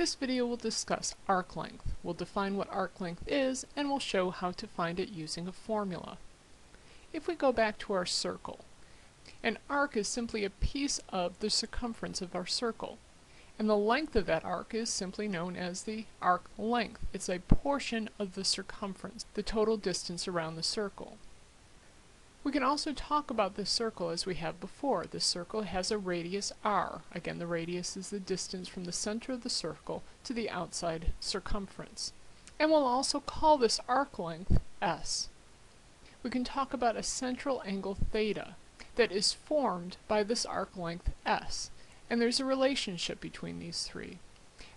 This video will discuss arc length. We'll define what arc length is, and we'll show how to find it using a formula. If we go back to our circle, an arc is simply a piece of the circumference of our circle, and the length of that arc is simply known as the arc length. It's a portion of the circumference, the total distance around the circle. We can also talk about this circle as we have before. This circle has a radius r. Again, the radius is the distance from the center of the circle to the outside circumference. And we'll also call this arc length s. We can talk about a central angle theta that is formed by this arc length s. And there's a relationship between these three.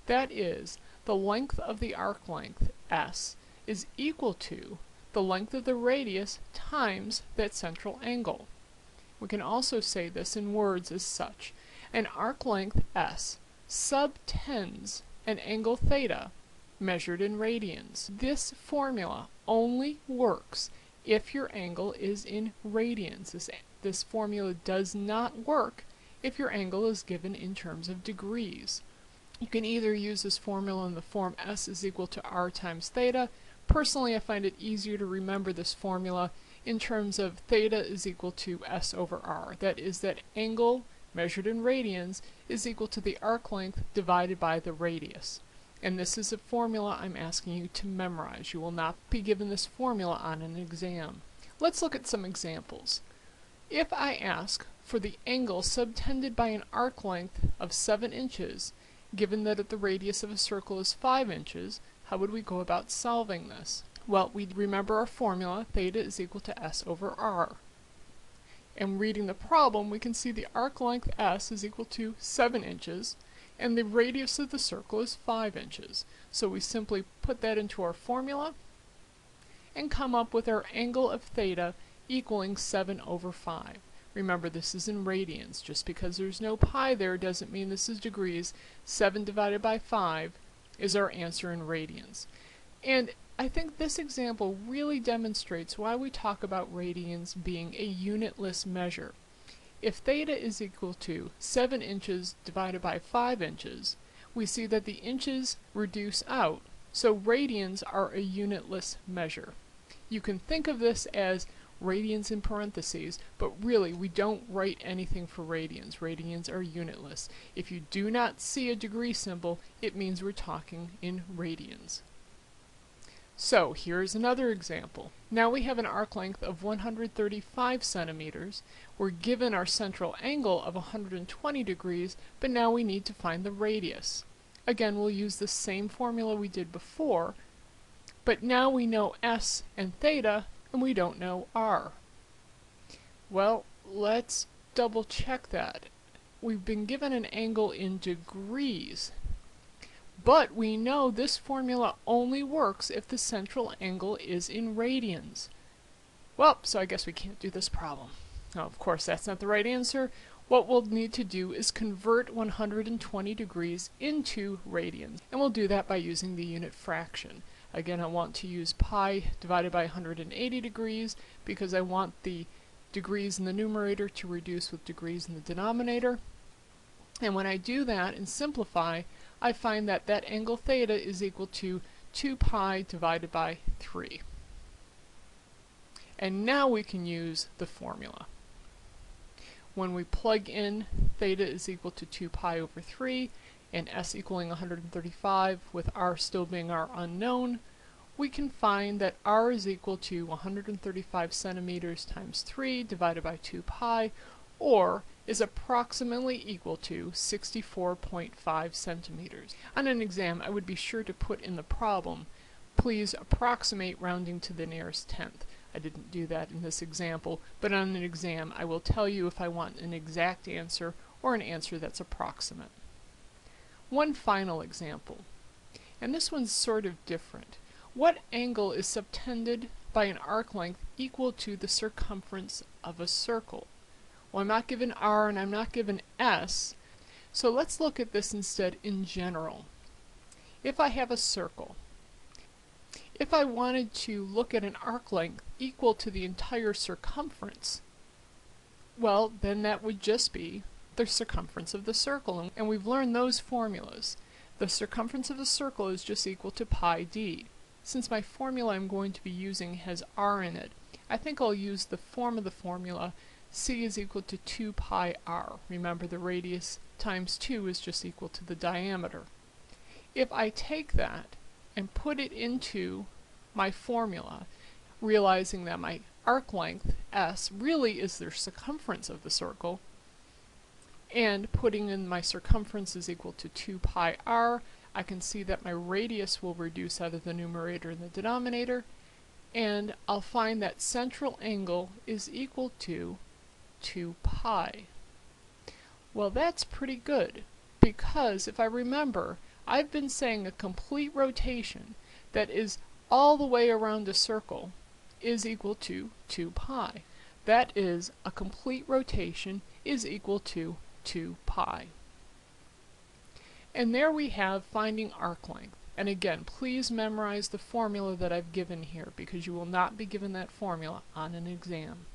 That is, the length of the arc length s is equal to the length of the radius times that central angle. We can also say this in words as such. An arc length s subtends an angle theta measured in radians. This formula only works if your angle is in radians. This formula does not work if your angle is given in terms of degrees. You can either use this formula in the form s is equal to r times theta. Personally, I find it easier to remember this formula in terms of theta is equal to s over r. That is, that angle measured in radians is equal to the arc length divided by the radius. And this is a formula I'm asking you to memorize. You will not be given this formula on an exam. Let's look at some examples. If I ask for the angle subtended by an arc length of 7 inches, given that the radius of a circle is 5 inches, how would we go about solving this? Well, we remember our formula, theta is equal to s over r. And reading the problem, we can see the arc length s is equal to 7 inches, and the radius of the circle is 5 inches. So we simply put that into our formula, and come up with our angle of theta equaling 7 over 5. Remember, this is in radians. Just because there's no pi there doesn't mean this is degrees. 7 divided by 5 is our answer in radians. And I think this example really demonstrates why we talk about radians being a unitless measure. If theta is equal to 7 inches divided by 5 inches, we see that the inches reduce out, so radians are a unitless measure. You can think of this as radians in parentheses, but really we don't write anything for radians. Radians are unitless. If you do not see a degree symbol, it means we're talking in radians. So here's another example. Now we have an arc length of 135 centimeters. We're given our central angle of 120 degrees, but now we need to find the radius. Again, we'll use the same formula we did before, but now we know s and theta, and we don't know r. Well, let's double check that. We've been given an angle in degrees, but we know this formula only works if the central angle is in radians. Well, so I guess we can't do this problem. Now, of course, that's not the right answer. What we'll need to do is convert 120 degrees into radians, and we'll do that by using the unit fraction. Again, I want to use pi divided by 180 degrees because I want the degrees in the numerator to reduce with degrees in the denominator. And when I do that and simplify, I find that that angle theta is equal to 2 pi divided by 3. And now we can use the formula. When we plug in theta is equal to 2 pi over 3, and s equaling 135, with r still being our unknown, we can find that r is equal to 135 centimeters times 3 divided by 2 pi, or is approximately equal to 64.5 centimeters. On an exam, I would be sure to put in the problem, please approximate rounding to the nearest tenth. I didn't do that in this example, but on an exam I will tell you if I want an exact answer or an answer that's approximate. One final example, and this one's sort of different. What angle is subtended by an arc length equal to the circumference of a circle? Well, I'm not given r and I'm not given s, so let's look at this instead in general. If I have a circle, if I wanted to look at an arc length equal to the entire circumference, well, then that would just be the circumference of the circle, and we've learned those formulas. The circumference of the circle is just equal to pi d. Since my formula I'm going to be using has r in it, I think I'll use the form of the formula c is equal to 2 pi r. Remember, the radius times 2 is just equal to the diameter. If I take that and put it into my formula, realizing that my arc length, s, really is the circumference of the circle, and putting in my circumference is equal to 2 pi r, I can see that my radius will reduce out of the numerator and the denominator, and I'll find that central angle is equal to 2 pi. Well, that's pretty good, because if I remember, I've been saying a complete rotation that is all the way around a circle is equal to 2 pi. That is, a complete rotation is equal to 2 pi. And there we have finding arc length. And again, please memorize the formula that I've given here, because you will not be given that formula on an exam.